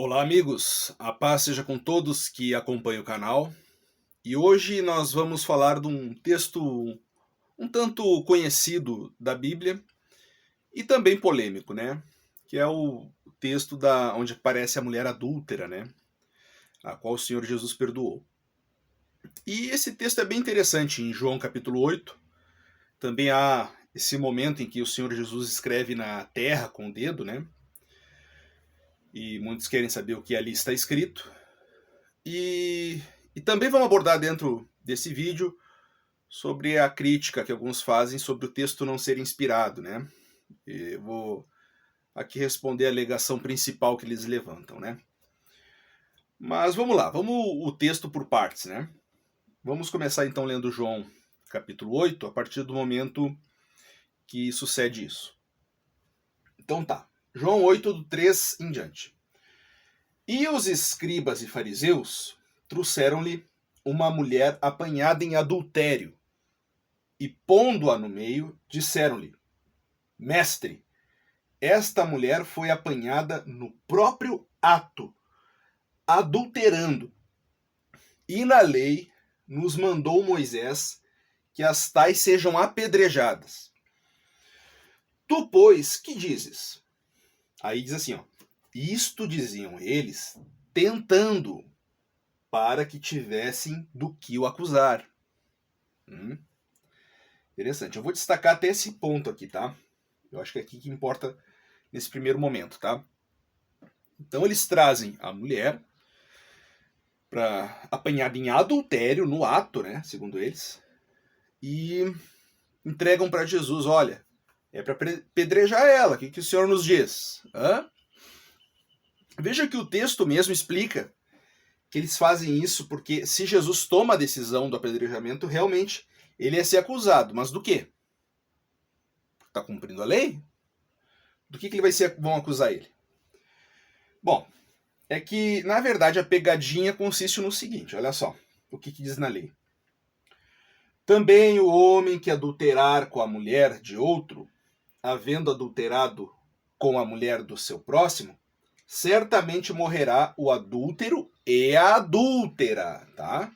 Olá, amigos. A paz seja com todos que acompanham o canal. E hoje nós vamos falar de um texto um tanto conhecido da Bíblia e também polêmico, né? Que é o texto onde aparece a mulher adúltera, né? A qual o Senhor Jesus perdoou. E esse texto é bem interessante em João capítulo 8. Também há esse momento em que o Senhor Jesus escreve na terra com o dedo, né? E muitos querem saber o que ali está escrito. E também vamos abordar dentro desse vídeo sobre a crítica que alguns fazem sobre o texto não ser inspirado, né? Eu vou aqui responder a alegação principal que eles levantam, né? Mas vamos lá, vamos o texto por partes, né? Vamos começar então lendo João capítulo 8, a partir do momento que sucede isso. Então tá, João 8, do 3 em diante. E os escribas e fariseus trouxeram-lhe uma mulher apanhada em adultério, e pondo-a no meio, disseram-lhe: Mestre, esta mulher foi apanhada no próprio ato, adulterando. E na lei nos mandou Moisés que as tais sejam apedrejadas. Tu, pois, que dizes? Aí diz assim, ó: isto diziam eles, tentando, para que tivessem do que o acusar. Interessante. Eu vou destacar até esse ponto aqui, tá? Eu acho que é aqui que importa nesse primeiro momento, tá? Então eles trazem a mulher para apanhada em adultério, no ato, né, segundo eles, e entregam para Jesus: olha, é para pedrejar ela, o que o Senhor nos diz? Veja que o texto mesmo explica que eles fazem isso porque se Jesus toma a decisão do apedrejamento, realmente ele ia ser acusado. Mas do quê? Está cumprindo a lei? Do que vão acusar ele? Bom, é que, na verdade, a pegadinha consiste no seguinte, olha só, o que diz na lei. Também o homem que adulterar com a mulher de outro, havendo adulterado com a mulher do seu próximo, certamente morrerá o adúltero e a adúltera, tá?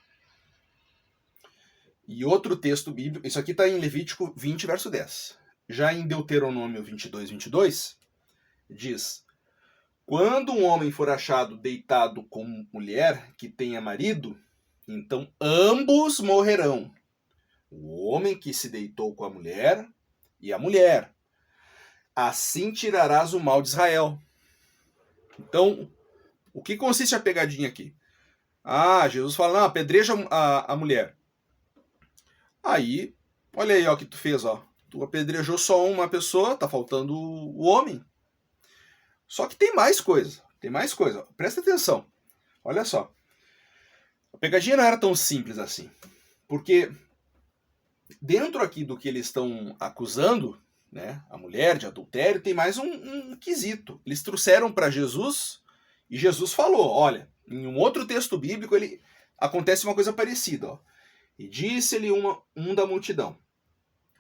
E outro texto bíblico, isso aqui está em Levítico 20, verso 10. Já em Deuteronômio 22, 22, diz: quando um homem for achado deitado com mulher que tenha marido, então ambos morrerão. O homem que se deitou com a mulher e a mulher. Assim tirarás o mal de Israel. Então, o que consiste a pegadinha aqui? Jesus fala: não, apedreja a mulher. Aí, olha aí ó, o que tu fez, ó. Tu apedrejou só uma pessoa, tá faltando o homem. Só que tem mais coisa. Tem mais coisa. Presta atenção. Olha só. A pegadinha não era tão simples assim. Porque dentro aqui do que eles estão acusando, né, a mulher de adultério, tem mais um quesito. Eles trouxeram para Jesus e Jesus falou: olha, em um outro texto bíblico acontece uma coisa parecida. Ó. E disse-lhe um da multidão: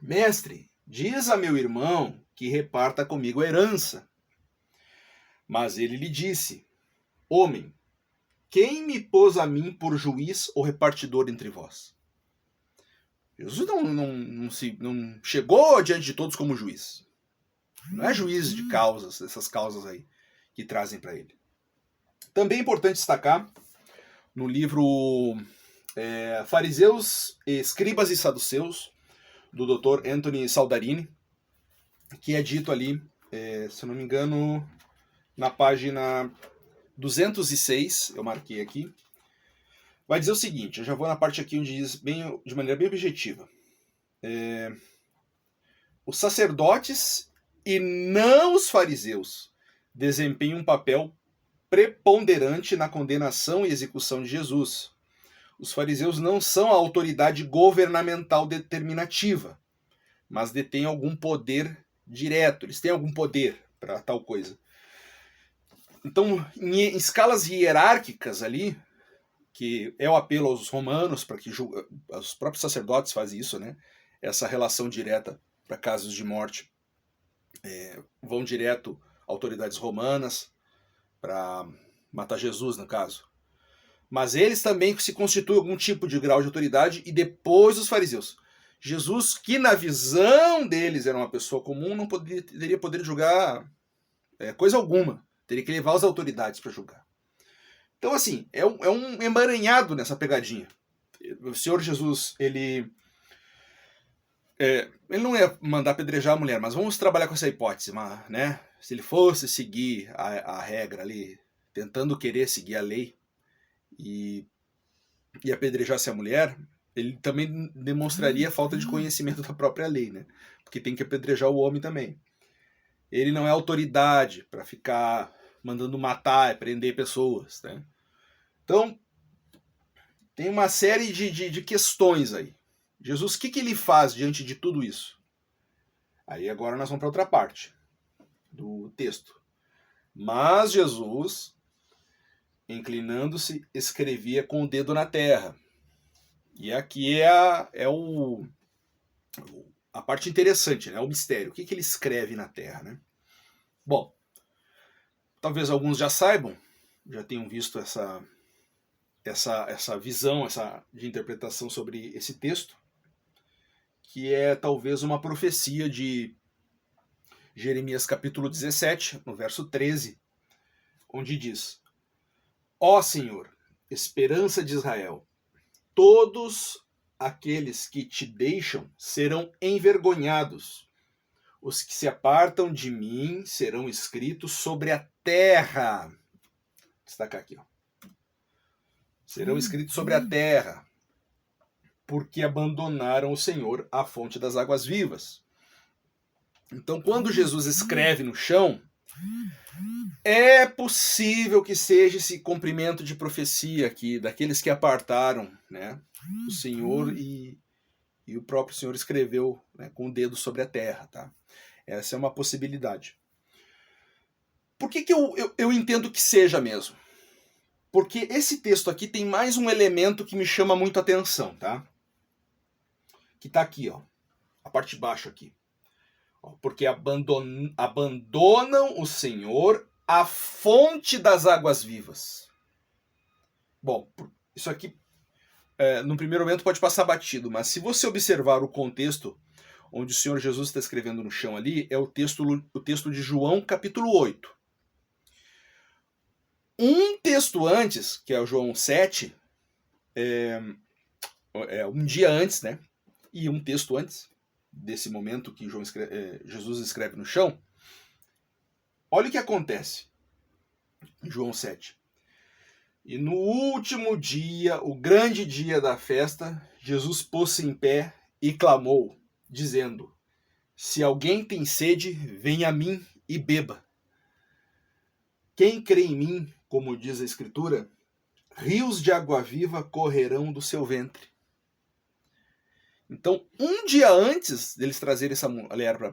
Mestre, diz a meu irmão que reparta comigo a herança. Mas ele lhe disse: Homem, quem me pôs a mim por juiz ou repartidor entre vós? Jesus não chegou diante de todos como juiz. Não é juiz de causas, dessas causas aí que trazem para ele. Também é importante destacar no livro Fariseus, Escribas e Saduceus, do Dr. Anthony Saldarini, que é dito ali, se eu não me engano, na página 206, eu marquei aqui, vai dizer o seguinte, eu já vou na parte aqui onde diz de maneira bem objetiva. Os sacerdotes e não os fariseus desempenham um papel preponderante na condenação e execução de Jesus. Os fariseus não são a autoridade governamental determinativa, mas detêm algum poder direto, eles têm algum poder para tal coisa. Então, em escalas hierárquicas ali, que é o apelo aos romanos, para que os próprios sacerdotes fazem isso, né? Essa relação direta para casos de morte, vão direto a autoridades romanas para matar Jesus, no caso. Mas eles também se constituem algum tipo de grau de autoridade, e depois os fariseus. Jesus, que na visão deles era uma pessoa comum, não teria poder de julgar coisa alguma. Teria que levar as autoridades para julgar. Então, assim, é um emaranhado nessa pegadinha. O Senhor Jesus, ele não ia mandar apedrejar a mulher, mas vamos trabalhar com essa hipótese, né? Se ele fosse seguir a regra ali, tentando querer seguir a lei, e apedrejasse a mulher, ele também demonstraria falta de conhecimento da própria lei, né? Porque tem que apedrejar o homem também. Ele não é autoridade para ficar mandando matar e prender pessoas, né? Então, tem uma série de questões aí. Jesus, o que ele faz diante de tudo isso? Aí agora nós vamos para outra parte do texto. Mas Jesus, inclinando-se, escrevia com o dedo na terra. E aqui é a parte interessante, né? O mistério. O que ele escreve na terra, né? Bom, talvez alguns já saibam, já tenham visto essa visão, de interpretação sobre esse texto, que é talvez uma profecia de Jeremias capítulo 17, no verso 13, onde diz: Ó Senhor, esperança de Israel, todos aqueles que te deixam serão envergonhados. Os que se apartam de mim serão escritos sobre a terra. Vou destacar aqui, ó. Serão escritos sobre a terra, porque abandonaram o Senhor, a fonte das águas vivas. Então, quando Jesus escreve no chão, é possível que seja esse cumprimento de profecia aqui, daqueles que apartaram, né, o Senhor, e o próprio Senhor escreveu, né, com o dedo sobre a terra. Tá? Essa é uma possibilidade. Por que eu entendo que seja mesmo? Porque esse texto aqui tem mais um elemento que me chama muito a atenção, tá? Que tá aqui, ó, a parte de baixo aqui. Porque abandonam o Senhor, a fonte das águas vivas. Bom, isso aqui, no primeiro momento pode passar batido, mas se você observar o contexto onde o Senhor Jesus está escrevendo no chão ali, é o texto de João capítulo 8. Um texto antes, que é o João 7, um dia antes, né? E um texto antes desse momento que Jesus escreve no chão, olha o que acontece em João 7. E no último dia, o grande dia da festa, Jesus pôs-se em pé e clamou, dizendo: Se alguém tem sede, venha a mim e beba. Quem crê em mim, como diz a Escritura, rios de água viva correrão do seu ventre. Então, um dia antes deles trazerem essa mulher para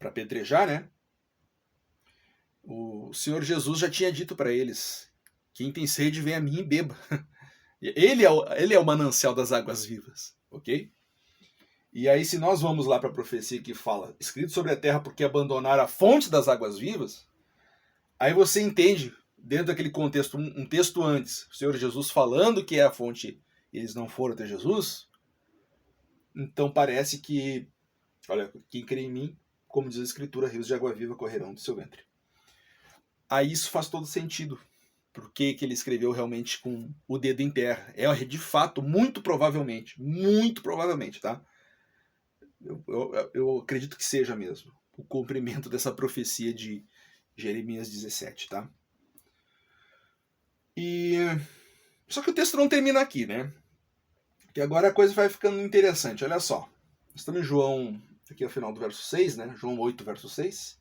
apedrejar, né? O Senhor Jesus já tinha dito para eles: quem tem sede, vem a mim e beba. Ele é o manancial das águas vivas, ok? E aí, se nós vamos lá para a profecia que fala, escrito sobre a terra porque abandonaram a fonte das águas vivas, aí você entende, dentro daquele contexto, um texto antes, o Senhor Jesus falando que é a fonte, e eles não foram até Jesus. Então parece que, olha, quem crê em mim, como diz a Escritura, rios de água viva correrão do seu ventre. Aí isso faz todo sentido. Por que ele escreveu realmente com o dedo em terra? É de fato, muito provavelmente, tá? Eu acredito que seja mesmo o cumprimento dessa profecia de Jeremias 17, tá? Só que o texto não termina aqui, né? Que agora a coisa vai ficando interessante. Olha só. Estamos em João, aqui ao final do verso 6, né? João 8, verso 6.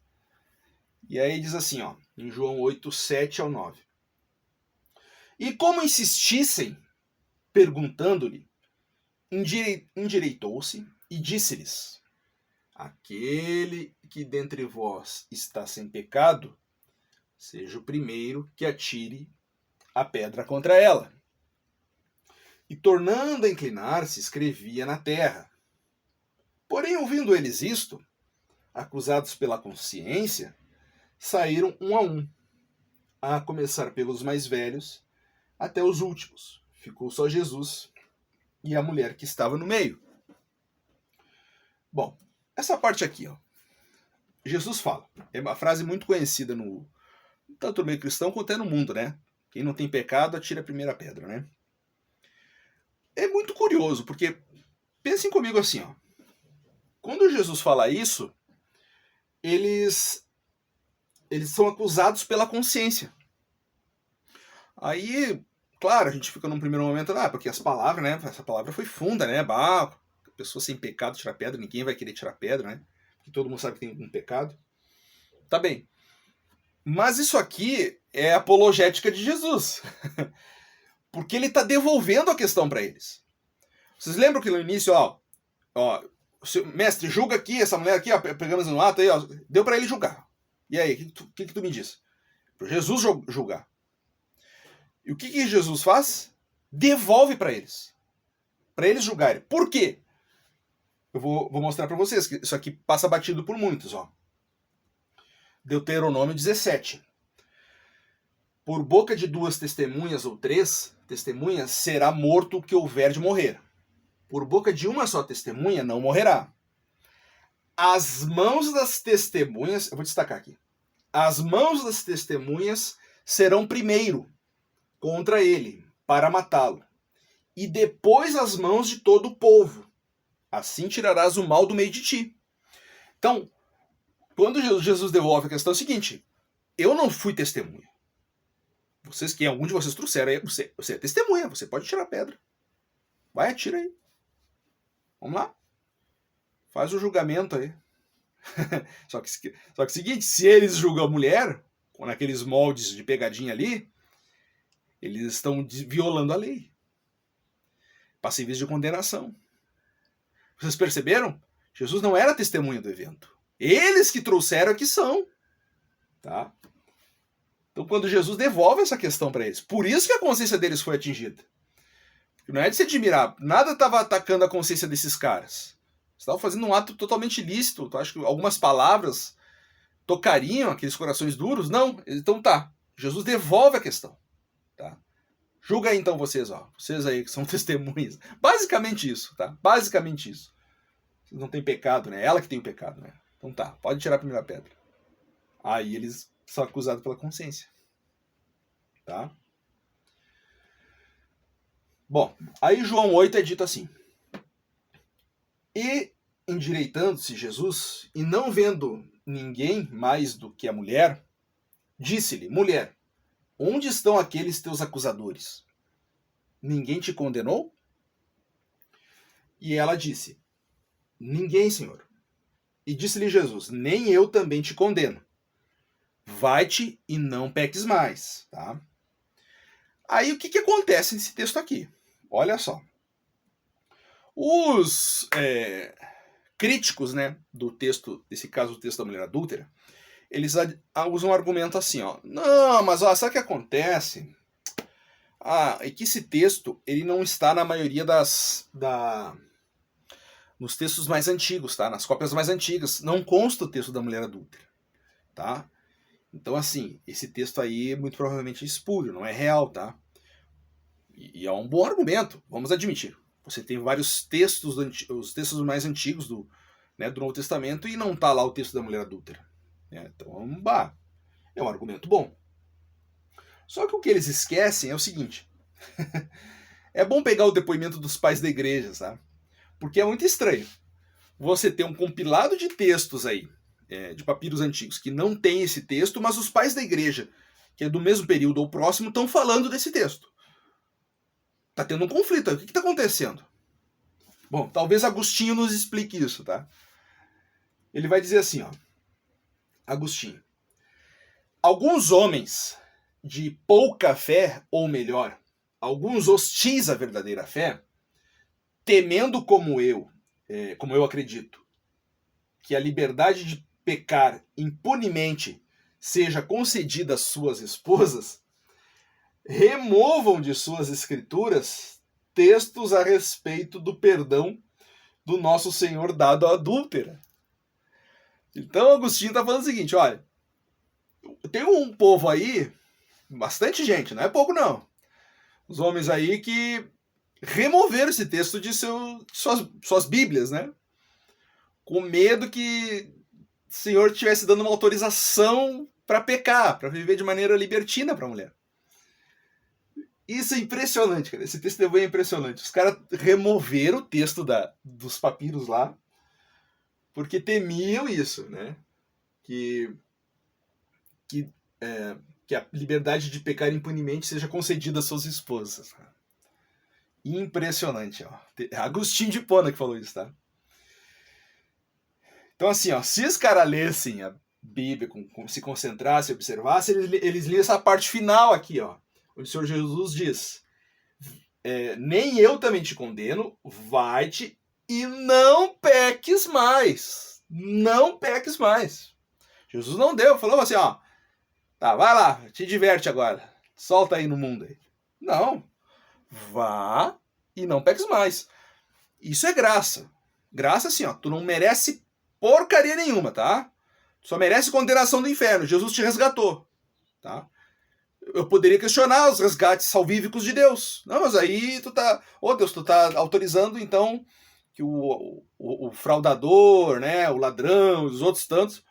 E aí diz assim, ó, em João 8, 7 ao 9. E como insistissem, perguntando-lhe, endireitou-se e disse-lhes: Aquele que dentre vós está sem pecado, seja o primeiro que atire a pedra contra ela. E tornando a inclinar-se, escrevia na terra. Porém, ouvindo eles isto, acusados pela consciência, saíram um a um, a começar pelos mais velhos até os últimos. Ficou só Jesus e a mulher que estava no meio. Bom, essa parte aqui, ó, Jesus fala. É uma frase muito conhecida tanto no meio cristão quanto no mundo, né? Quem não tem pecado, atira a primeira pedra, né? É muito curioso, porque pensem comigo assim, ó. Quando Jesus fala isso, eles são acusados pela consciência. Aí, claro, a gente fica num primeiro momento, porque as palavras, né? Essa palavra foi funda, né? Pessoa sem pecado tira pedra, ninguém vai querer tirar pedra, né? Porque todo mundo sabe que tem um pecado. Tá bem. Mas isso aqui é apologética de Jesus. Porque ele está devolvendo a questão para eles. Vocês lembram que no início, mestre, julga aqui, essa mulher aqui, ó, pegamos no ato aí, ó, deu para ele julgar. E aí, o que tu me diz? Para Jesus julgar. E o que Jesus faz? Devolve para eles. Para eles julgarem. Por quê? Eu vou mostrar para vocês que isso aqui passa batido por muitos, ó. Deuteronômio 17. Por boca de 2 testemunhas ou 3 testemunhas será morto o que houver de morrer. Por boca de uma só testemunha não morrerá. As mãos das testemunhas, eu vou destacar aqui. As mãos das testemunhas serão primeiro contra ele, para matá-lo. E depois as mãos de todo o povo. Assim tirarás o mal do meio de ti. Então, quando Jesus devolve a questão é o seguinte: eu não fui testemunha. Algum de vocês trouxeram aí, você é testemunha, você pode tirar a pedra. Vai, atira aí. Vamos lá. Faz o julgamento aí. Só que é o seguinte, se eles julgam a mulher, com aqueles moldes de pegadinha ali, eles estão violando a lei. Passíveis de condenação. Vocês perceberam? Jesus não era testemunha do evento. Eles que trouxeram que são. Tá? Então, quando Jesus devolve essa questão para eles, por isso que a consciência deles foi atingida. Não é de se admirar. Nada estava atacando a consciência desses caras. Estavam fazendo um ato totalmente ilícito. Eu acho que algumas palavras tocariam aqueles corações duros. Não. Então tá. Jesus devolve a questão. Tá? Julga aí então vocês, ó. Vocês aí que são testemunhas. Basicamente isso, tá? Basicamente isso. Vocês não têm pecado, né? Ela que tem o pecado, né? Então tá. Pode tirar a primeira pedra. Aí eles são acusados pela consciência. Tá? Bom, aí João 8 é dito assim. E, endireitando-se Jesus, e não vendo ninguém mais do que a mulher, disse-lhe: mulher, onde estão aqueles teus acusadores? Ninguém te condenou? E ela disse: ninguém, Senhor. E disse-lhe Jesus: nem eu também te condeno. Vai-te e não peques mais. Tá? Aí o que acontece nesse texto aqui? Olha só. Os críticos, né, do texto, desse caso, o texto da mulher adúltera, eles usam um argumento assim, ó. Não, mas ó, sabe o que acontece? É que esse texto, ele não está na maioria nos textos mais antigos, tá? Nas cópias mais antigas. Não consta o texto da mulher adúltera, tá? Então, assim, esse texto aí muito provavelmente é espúrio, não é real, tá? E é um bom argumento, vamos admitir. Você tem vários textos, os textos mais antigos do Novo Testamento, e não está lá o texto da mulher adúltera. Então, é um argumento bom. Só que o que eles esquecem é o seguinte. É bom pegar o depoimento dos pais da igreja, sabe? Porque é muito estranho. Você tem um compilado de textos aí, de papiros antigos, que não tem esse texto, mas os pais da igreja, que é do mesmo período ou próximo, estão falando desse texto. Tá tendo um conflito aí. O que está acontecendo? Bom, talvez Agostinho nos explique isso, tá? Ele vai dizer assim, ó. Agostinho. Alguns homens de pouca fé, ou melhor, alguns hostis à verdadeira fé, temendo como eu acredito, que a liberdade de pecar impunemente seja concedida às suas esposas, removam de suas escrituras textos a respeito do perdão do nosso Senhor dado à adúltera. Então Agostinho está falando o seguinte, olha, tem um povo aí bastante gente, não é pouco não. Os homens aí que removeram esse texto de suas bíblias, né? Com medo que o Senhor estivesse dando uma autorização para pecar, para viver de maneira libertina para a mulher. Isso é impressionante, cara. Esse texto é impressionante. Os caras removeram o texto dos papiros lá, porque temiam isso, né? Que a liberdade de pecar impunemente seja concedida às suas esposas. Impressionante, ó. Agostinho de Hipona que falou isso, tá? Então, assim, ó, se os caras lessem a Bíblia, se concentrassem, observassem, eles liam essa parte final aqui, ó, onde o Senhor Jesus diz: nem eu também te condeno, vai-te e não peques mais. Não peques mais. Jesus não deu, falou assim, ó, tá, vai lá, te diverte agora, solta aí no mundo aí. Não, vá e não peques mais. Isso é graça. Graça assim, ó, tu não merece porcaria nenhuma, tá? Tu só merece condenação do inferno. Jesus te resgatou, tá? Eu poderia questionar os resgates salvíficos de Deus. Não, mas aí tu tá... Deus, tu tá autorizando, então, que o fraudador, né, o ladrão, os outros tantos,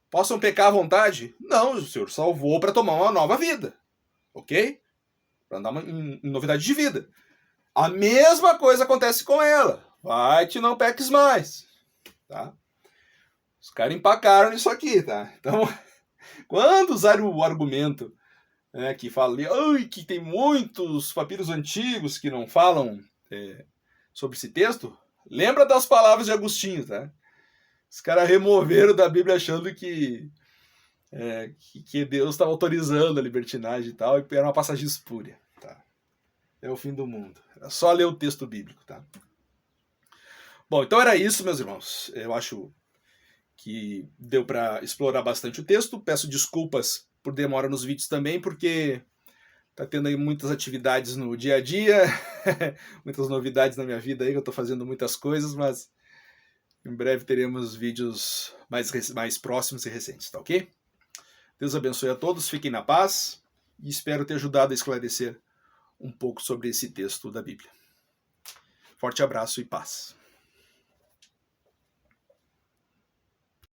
possam pecar à vontade? Não, o Senhor salvou para tomar uma nova vida. Ok? Para andar em novidade de vida. A mesma coisa acontece com ela. Vai-te, não peques mais. Tá? Os caras empacaram nisso aqui, tá? Então, quando usaram o argumento que fala ali, que tem muitos papiros antigos que não falam sobre esse texto, lembra das palavras de Agostinho, tá? Os caras removeram da Bíblia achando que Deus estava autorizando a libertinagem e tal, e era uma passagem espúria, tá? É o fim do mundo. Era só ler o texto bíblico, tá? Bom, então era isso, meus irmãos. Eu acho que deu para explorar bastante o texto. Peço desculpas por demora nos vídeos também, porque tá tendo aí muitas atividades no dia a dia, muitas novidades na minha vida aí, que eu tô fazendo muitas coisas, mas em breve teremos vídeos mais próximos e recentes, tá ok? Deus abençoe a todos, fiquem na paz e espero ter ajudado a esclarecer um pouco sobre esse texto da Bíblia. Forte abraço e paz.